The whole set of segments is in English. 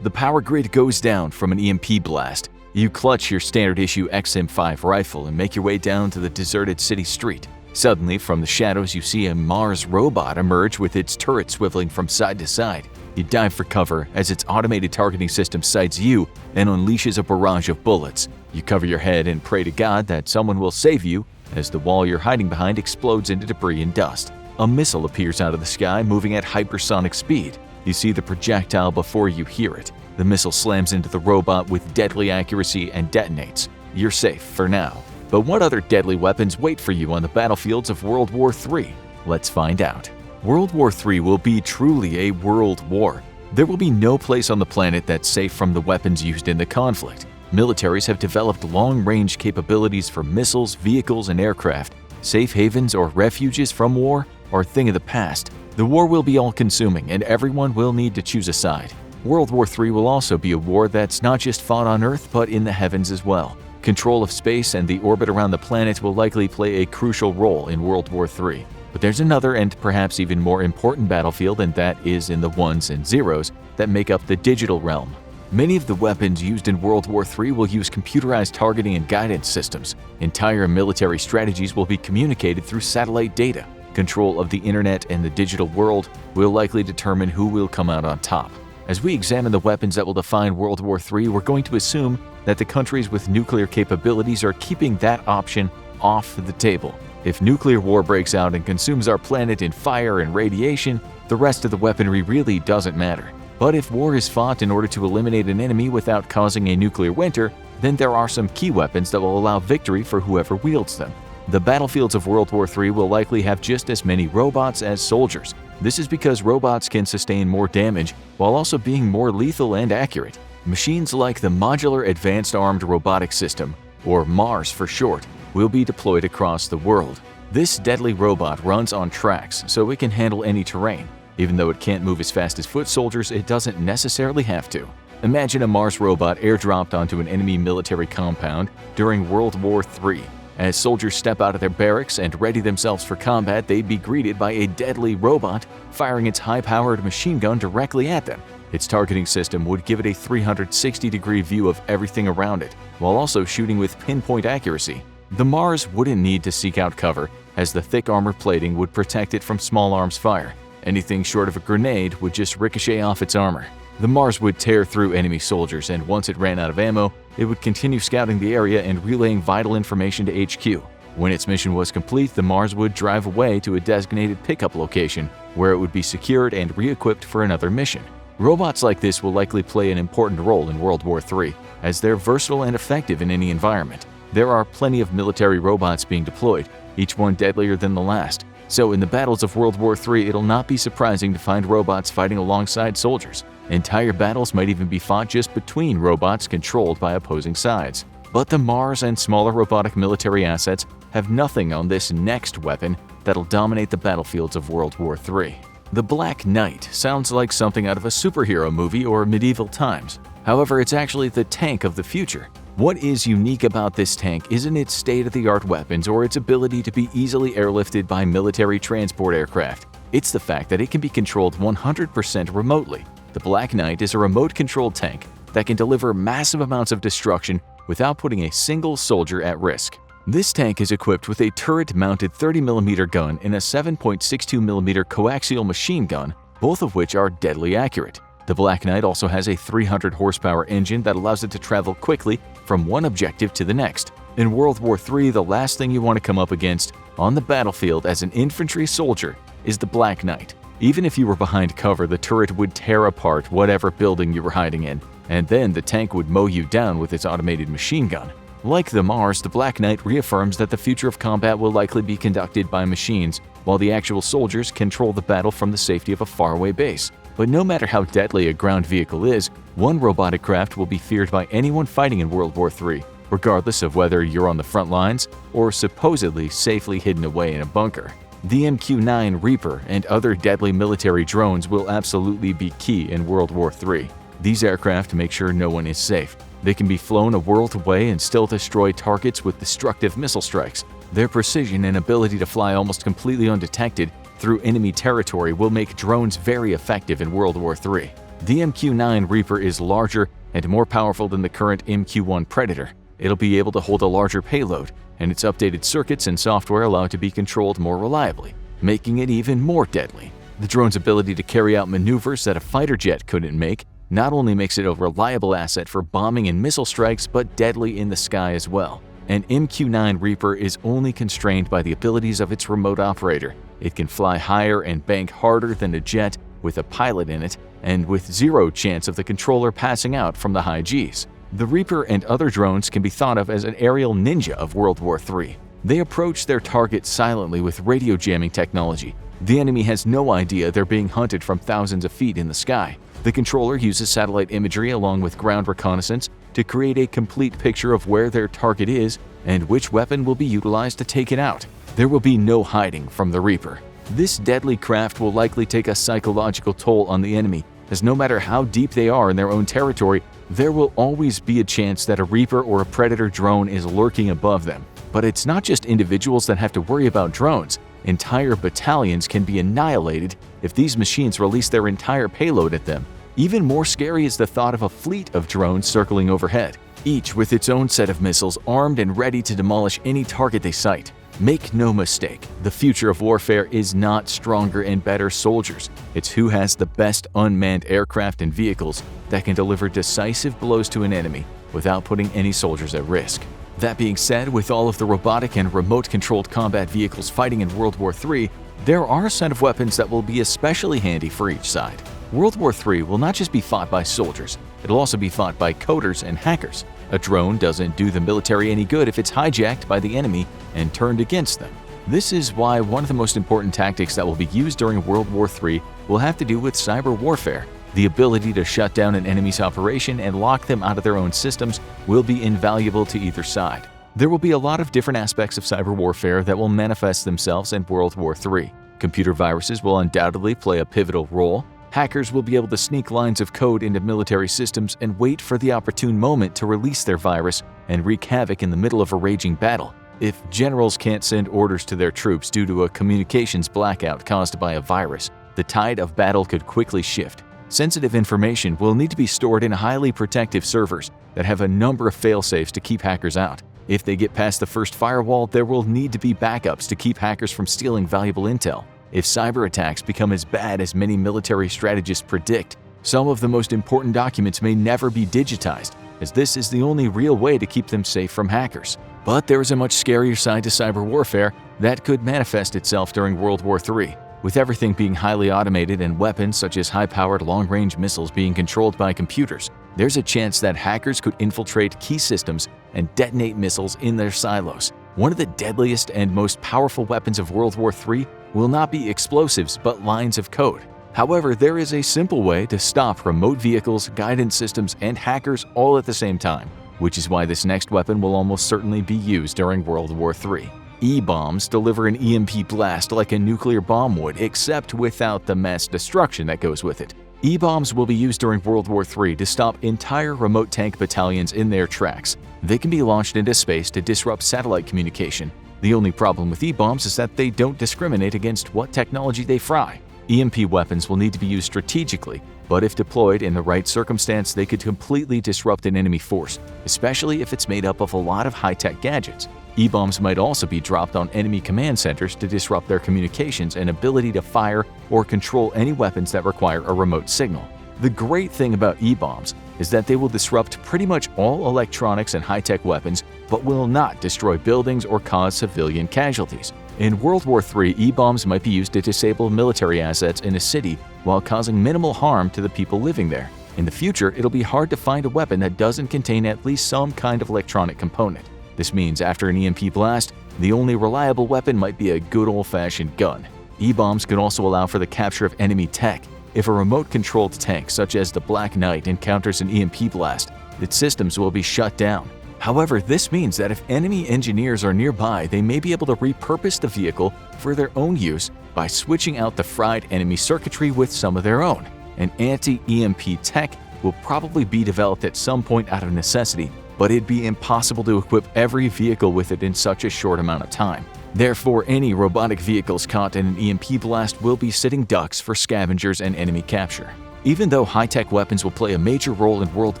The power grid goes down from an EMP blast. You clutch your standard-issue XM5 rifle and make your way down to the deserted city street. Suddenly, from the shadows, you see a Mars robot emerge with its turret swiveling from side to side. You dive for cover as its automated targeting system sights you and unleashes a barrage of bullets. You cover your head and pray to God that someone will save you as the wall you're hiding behind explodes into debris and dust. A missile appears out of the sky, moving at hypersonic speed. You see the projectile before you hear it. The missile slams into the robot with deadly accuracy and detonates. You're safe for now. But what other deadly weapons wait for you on the battlefields of World War III? Let's find out. World War III will be truly a world war. There will be no place on the planet that's safe from the weapons used in the conflict. Militaries have developed long-range capabilities for missiles, vehicles, and aircraft. Safe havens or refuges from war are a thing of the past. The war will be all-consuming, and everyone will need to choose a side. World War III will also be a war that's not just fought on Earth, but in the heavens as well. Control of space and the orbit around the planet will likely play a crucial role in World War III. But there's another and perhaps even more important battlefield, and that is in the ones and zeros that make up the digital realm. Many of the weapons used in World War III will use computerized targeting and guidance systems. Entire military strategies will be communicated through satellite data. Control of the internet and the digital world will likely determine who will come out on top. As we examine the weapons that will define World War III, we're going to assume that the countries with nuclear capabilities are keeping that option off the table. If nuclear war breaks out and consumes our planet in fire and radiation, the rest of the weaponry really doesn't matter. But if war is fought in order to eliminate an enemy without causing a nuclear winter, then there are some key weapons that will allow victory for whoever wields them. The battlefields of World War III will likely have just as many robots as soldiers. This is because robots can sustain more damage while also being more lethal and accurate. Machines like the Modular Advanced Armed Robotic System, or MARS for short, will be deployed across the world. This deadly robot runs on tracks, so it can handle any terrain. Even though it can't move as fast as foot soldiers, it doesn't necessarily have to. Imagine a Mars robot airdropped onto an enemy military compound during World War III. As soldiers step out of their barracks and ready themselves for combat, they'd be greeted by a deadly robot firing its high-powered machine gun directly at them. Its targeting system would give it a 360-degree view of everything around it, while also shooting with pinpoint accuracy. The Mars wouldn't need to seek out cover, as the thick armor plating would protect it from small arms fire. Anything short of a grenade would just ricochet off its armor. The Mars would tear through enemy soldiers, and once it ran out of ammo, it would continue scouting the area and relaying vital information to HQ. When its mission was complete, the Mars would drive away to a designated pickup location, where it would be secured and re-equipped for another mission. Robots like this will likely play an important role in World War III, as they're versatile and effective in any environment. There are plenty of military robots being deployed, each one deadlier than the last. So in the battles of World War III, it'll not be surprising to find robots fighting alongside soldiers. Entire battles might even be fought just between robots controlled by opposing sides. But the Mars and smaller robotic military assets have nothing on this next weapon that'll dominate the battlefields of World War III. The Black Knight sounds like something out of a superhero movie or medieval times. However, it's actually the tank of the future. What is unique about this tank isn't its state-of-the-art weapons or its ability to be easily airlifted by military transport aircraft. It's the fact that it can be controlled 100% remotely. The Black Knight is a remote-controlled tank that can deliver massive amounts of destruction without putting a single soldier at risk. This tank is equipped with a turret-mounted 30mm gun and a 7.62mm coaxial machine gun, both of which are deadly accurate. The Black Knight also has a 300 horsepower engine that allows it to travel quickly from one objective to the next. In World War III, the last thing you want to come up against on the battlefield as an infantry soldier is the Black Knight. Even if you were behind cover, the turret would tear apart whatever building you were hiding in, and then the tank would mow you down with its automated machine gun. Like the Mars, the Black Knight reaffirms that the future of combat will likely be conducted by machines, while the actual soldiers control the battle from the safety of a faraway base. But no matter how deadly a ground vehicle is, one robotic craft will be feared by anyone fighting in World War III, regardless of whether you're on the front lines or supposedly safely hidden away in a bunker. The MQ-9 Reaper and other deadly military drones will absolutely be key in World War III. These aircraft make sure no one is safe. They can be flown a world away and still destroy targets with destructive missile strikes. Their precision and ability to fly almost completely undetected through enemy territory will make drones very effective in World War III. The MQ-9 Reaper is larger and more powerful than the current MQ-1 Predator. It'll be able to hold a larger payload, and its updated circuits and software allow it to be controlled more reliably, making it even more deadly. The drone's ability to carry out maneuvers that a fighter jet couldn't make not only makes it a reliable asset for bombing and missile strikes, but deadly in the sky as well. An MQ-9 Reaper is only constrained by the abilities of its remote operator. It can fly higher and bank harder than a jet with a pilot in it, and with zero chance of the controller passing out from the high Gs. The Reaper and other drones can be thought of as an aerial ninja of World War III. They approach their target silently with radio jamming technology. The enemy has no idea they're being hunted from thousands of feet in the sky. The controller uses satellite imagery along with ground reconnaissance to create a complete picture of where their target is and which weapon will be utilized to take it out. There will be no hiding from the Reaper. This deadly craft will likely take a psychological toll on the enemy, as no matter how deep they are in their own territory, there will always be a chance that a Reaper or a Predator drone is lurking above them. But it's not just individuals that have to worry about drones. Entire battalions can be annihilated if these machines release their entire payload at them. Even more scary is the thought of a fleet of drones circling overhead, each with its own set of missiles armed and ready to demolish any target they sight. Make no mistake, the future of warfare is not stronger and better soldiers. It's who has the best unmanned aircraft and vehicles that can deliver decisive blows to an enemy without putting any soldiers at risk. That being said, with all of the robotic and remote-controlled combat vehicles fighting in World War III, there are a set of weapons that will be especially handy for each side. World War III will not just be fought by soldiers, it'll also be fought by coders and hackers. A drone doesn't do the military any good if it's hijacked by the enemy and turned against them. This is why one of the most important tactics that will be used during World War III will have to do with cyber warfare. The ability to shut down an enemy's operation and lock them out of their own systems will be invaluable to either side. There will be a lot of different aspects of cyber warfare that will manifest themselves in World War III. Computer viruses will undoubtedly play a pivotal role. Hackers will be able to sneak lines of code into military systems and wait for the opportune moment to release their virus and wreak havoc in the middle of a raging battle. If generals can't send orders to their troops due to a communications blackout caused by a virus, the tide of battle could quickly shift. Sensitive information will need to be stored in highly protective servers that have a number of fail-safes to keep hackers out. If they get past the first firewall, there will need to be backups to keep hackers from stealing valuable intel. If cyber attacks become as bad as many military strategists predict, some of the most important documents may never be digitized, as this is the only real way to keep them safe from hackers. But there is a much scarier side to cyber warfare that could manifest itself during World War III. With everything being highly automated and weapons such as high-powered long-range missiles being controlled by computers, there's a chance that hackers could infiltrate key systems and detonate missiles in their silos. One of the deadliest and most powerful weapons of World War III will not be explosives but lines of code. However, there is a simple way to stop remote vehicles, guidance systems, and hackers all at the same time, which is why this next weapon will almost certainly be used during World War III. E-bombs deliver an EMP blast like a nuclear bomb would, except without the mass destruction that goes with it. E-bombs will be used during World War III to stop entire remote tank battalions in their tracks. They can be launched into space to disrupt satellite communication. The only problem with E-bombs is that they don't discriminate against what technology they fry. EMP weapons will need to be used strategically, but if deployed in the right circumstance, they could completely disrupt an enemy force, especially if it's made up of a lot of high-tech gadgets. E-bombs might also be dropped on enemy command centers to disrupt their communications and ability to fire or control any weapons that require a remote signal. The great thing about E-bombs is that they will disrupt pretty much all electronics and high-tech weapons, but will not destroy buildings or cause civilian casualties. In World War III, E-bombs might be used to disable military assets in a city while causing minimal harm to the people living there. In the future, it'll be hard to find a weapon that doesn't contain at least some kind of electronic component. This means after an EMP blast, the only reliable weapon might be a good old-fashioned gun. E-bombs can also allow for the capture of enemy tech. If a remote-controlled tank such as the Black Knight encounters an EMP blast, its systems will be shut down. However, this means that if enemy engineers are nearby, they may be able to repurpose the vehicle for their own use by switching out the fried enemy circuitry with some of their own. An anti-EMP tech will probably be developed at some point out of necessity, but it'd be impossible to equip every vehicle with it in such a short amount of time. Therefore, any robotic vehicles caught in an EMP blast will be sitting ducks for scavengers and enemy capture. Even though high-tech weapons will play a major role in World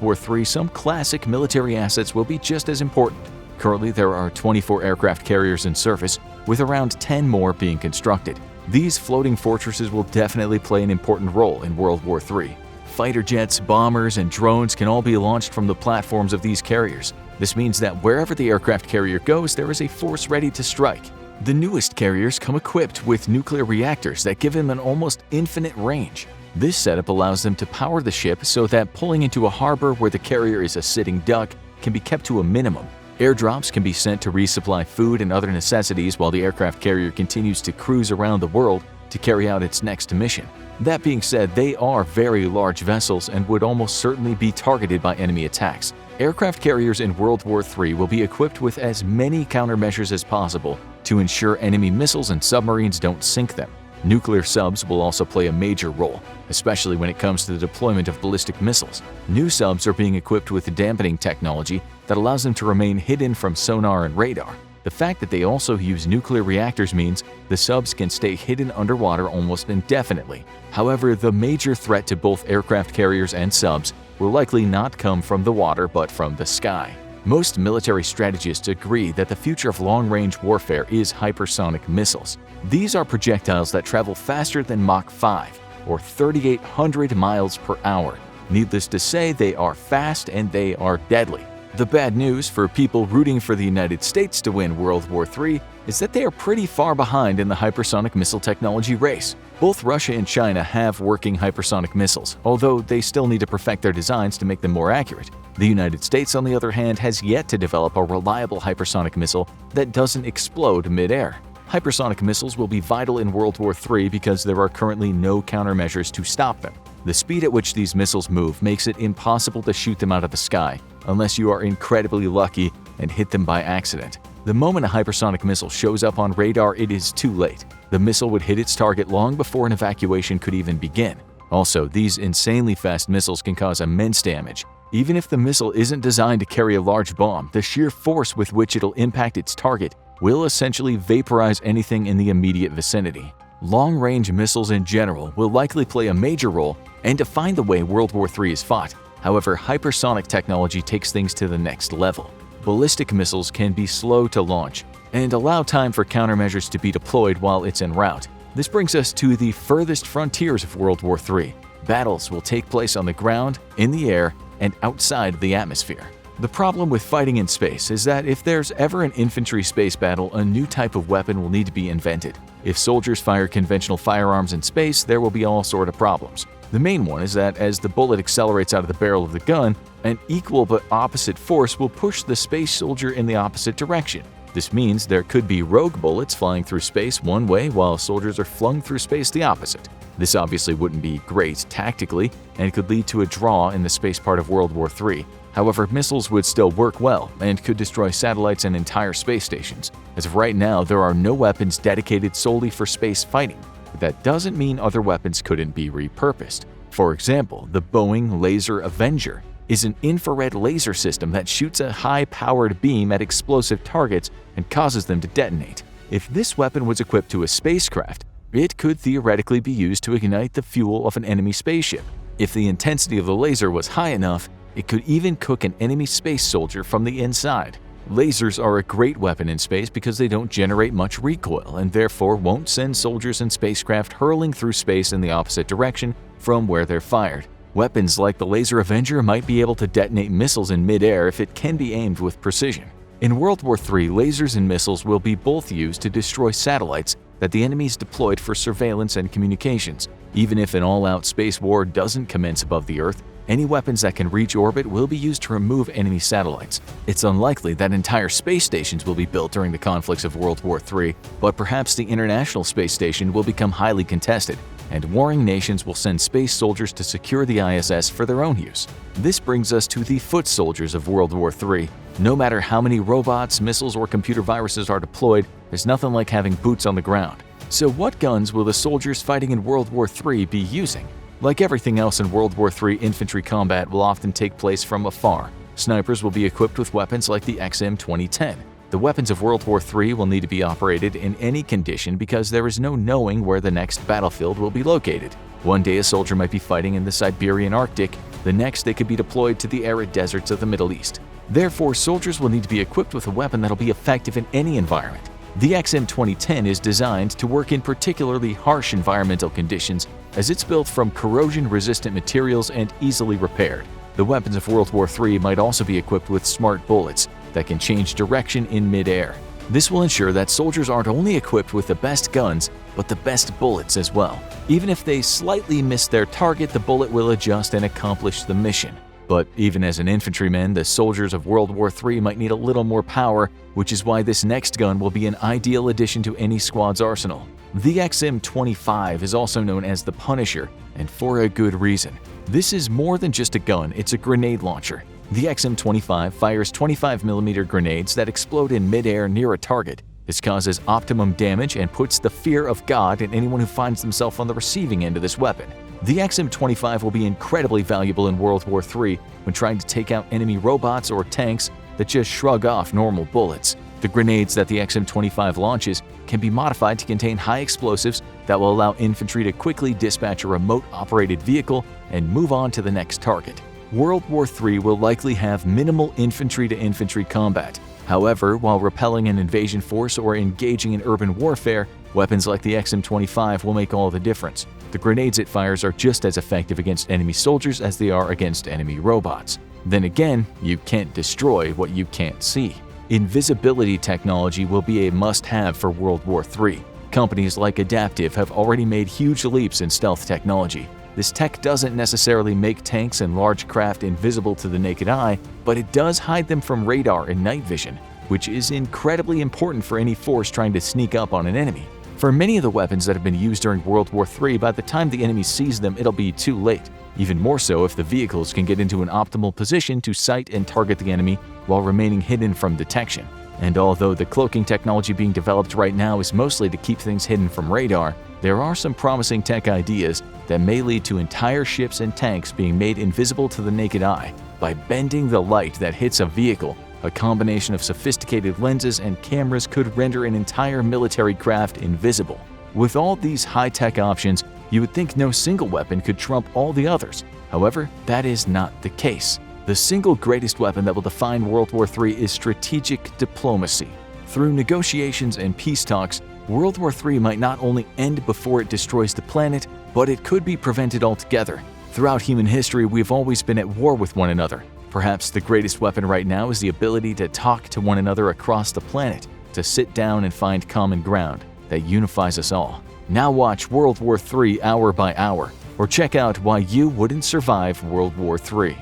War III, some classic military assets will be just as important. Currently, there are 24 aircraft carriers in service, with around 10 more being constructed. These floating fortresses will definitely play an important role in World War III. Fighter jets, bombers, and drones can all be launched from the platforms of these carriers. This means that wherever the aircraft carrier goes, there is a force ready to strike. The newest carriers come equipped with nuclear reactors that give them an almost infinite range. This setup allows them to power the ship so that pulling into a harbor where the carrier is a sitting duck can be kept to a minimum. Airdrops can be sent to resupply food and other necessities while the aircraft carrier continues to cruise around the world to carry out its next mission. That being said, they are very large vessels and would almost certainly be targeted by enemy attacks. Aircraft carriers in World War III will be equipped with as many countermeasures as possible to ensure enemy missiles and submarines don't sink them. Nuclear subs will also play a major role, especially when it comes to the deployment of ballistic missiles. New subs are being equipped with dampening technology that allows them to remain hidden from sonar and radar. The fact that they also use nuclear reactors means the subs can stay hidden underwater almost indefinitely. However, the major threat to both aircraft carriers and subs will likely not come from the water but from the sky. Most military strategists agree that the future of long-range warfare is hypersonic missiles. These are projectiles that travel faster than Mach 5, or 3,800 miles per hour. Needless to say, they are fast and they are deadly. The bad news for people rooting for the United States to win World War III is that they are pretty far behind in the hypersonic missile technology race. Both Russia and China have working hypersonic missiles, although they still need to perfect their designs to make them more accurate. The United States, on the other hand, has yet to develop a reliable hypersonic missile that doesn't explode mid-air. Hypersonic missiles will be vital in World War III because there are currently no countermeasures to stop them. The speed at which these missiles move makes it impossible to shoot them out of the sky, unless you are incredibly lucky and hit them by accident. The moment a hypersonic missile shows up on radar, it is too late. The missile would hit its target long before an evacuation could even begin. Also, these insanely fast missiles can cause immense damage. Even if the missile isn't designed to carry a large bomb, the sheer force with which it'll impact its target will essentially vaporize anything in the immediate vicinity. Long-range missiles in general will likely play a major role and define the way World War III is fought. However, hypersonic technology takes things to the next level. Ballistic missiles can be slow to launch and allow time for countermeasures to be deployed while it's en route. This brings us to the furthest frontiers of World War III. Battles will take place on the ground, in the air, and outside of the atmosphere. The problem with fighting in space is that if there's ever an infantry space battle, a new type of weapon will need to be invented. If soldiers fire conventional firearms in space, there will be all sorts of problems. The main one is that as the bullet accelerates out of the barrel of the gun, an equal but opposite force will push the space soldier in the opposite direction. This means there could be rogue bullets flying through space one way while soldiers are flung through space the opposite. This obviously wouldn't be great tactically and could lead to a draw in the space part of World War III. However, missiles would still work well and could destroy satellites and entire space stations. As of right now, there are no weapons dedicated solely for space fighting, but that doesn't mean other weapons couldn't be repurposed. For example, the Boeing Laser Avenger is an infrared laser system that shoots a high-powered beam at explosive targets and causes them to detonate. If this weapon was equipped to a spacecraft, it could theoretically be used to ignite the fuel of an enemy spaceship. If the intensity of the laser was high enough, it could even cook an enemy space soldier from the inside. Lasers are a great weapon in space because they don't generate much recoil and therefore won't send soldiers and spacecraft hurling through space in the opposite direction from where they're fired. Weapons like the Laser Avenger might be able to detonate missiles in mid-air if it can be aimed with precision. In World War III, lasers and missiles will be both used to destroy satellites that the enemies deployed for surveillance and communications. Even if an all-out space war doesn't commence above the Earth, any weapons that can reach orbit will be used to remove enemy satellites. It's unlikely that entire space stations will be built during the conflicts of World War III, but perhaps the International Space Station will become highly contested, and warring nations will send space soldiers to secure the ISS for their own use. This brings us to the foot soldiers of World War III. No matter how many robots, missiles, or computer viruses are deployed, there's nothing like having boots on the ground. So what guns will the soldiers fighting in World War III be using? Like everything else in World War III, infantry combat will often take place from afar. Snipers will be equipped with weapons like the XM-2010. The weapons of World War III will need to be operated in any condition because there is no knowing where the next battlefield will be located. One day a soldier might be fighting in the Siberian Arctic, the next they could be deployed to the arid deserts of the Middle East. Therefore, soldiers will need to be equipped with a weapon that'll be effective in any environment. The XM2010 is designed to work in particularly harsh environmental conditions as it's built from corrosion-resistant materials and easily repaired. The weapons of World War III might also be equipped with smart bullets that can change direction in mid-air. This will ensure that soldiers aren't only equipped with the best guns, but the best bullets as well. Even if they slightly miss their target, the bullet will adjust and accomplish the mission. But even as an infantryman, the soldiers of World War III might need a little more power, which is why this next gun will be an ideal addition to any squad's arsenal. The XM25 is also known as the Punisher, and for a good reason. This is more than just a gun, it's a grenade launcher. The XM25 fires 25mm grenades that explode in mid-air near a target. This causes optimum damage and puts the fear of God in anyone who finds themselves on the receiving end of this weapon. The XM25 will be incredibly valuable in World War III when trying to take out enemy robots or tanks that just shrug off normal bullets. The grenades that the XM25 launches can be modified to contain high explosives that will allow infantry to quickly dispatch a remote-operated vehicle and move on to the next target. World War III will likely have minimal infantry-to-infantry combat. However, while repelling an invasion force or engaging in urban warfare, weapons like the XM25 will make all the difference. The grenades it fires are just as effective against enemy soldiers as they are against enemy robots. Then again, you can't destroy what you can't see. Invisibility technology will be a must-have for World War III. Companies like Adaptive have already made huge leaps in stealth technology. This tech doesn't necessarily make tanks and large craft invisible to the naked eye, but it does hide them from radar and night vision, which is incredibly important for any force trying to sneak up on an enemy. For many of the weapons that have been used during World War III, by the time the enemy sees them, it'll be too late. Even more so if the vehicles can get into an optimal position to sight and target the enemy while remaining hidden from detection. And although the cloaking technology being developed right now is mostly to keep things hidden from radar, there are some promising tech ideas that may lead to entire ships and tanks being made invisible to the naked eye by bending the light that hits a vehicle. A combination of sophisticated lenses and cameras could render an entire military craft invisible. With all these high-tech options, you would think no single weapon could trump all the others. However, that is not the case. The single greatest weapon that will define World War III is strategic diplomacy. Through negotiations and peace talks, World War III might not only end before it destroys the planet, but it could be prevented altogether. Throughout human history, we've always been at war with one another. Perhaps the greatest weapon right now is the ability to talk to one another across the planet, to sit down and find common ground that unifies us all. Now watch World War III hour by hour, or check out why you wouldn't survive World War III.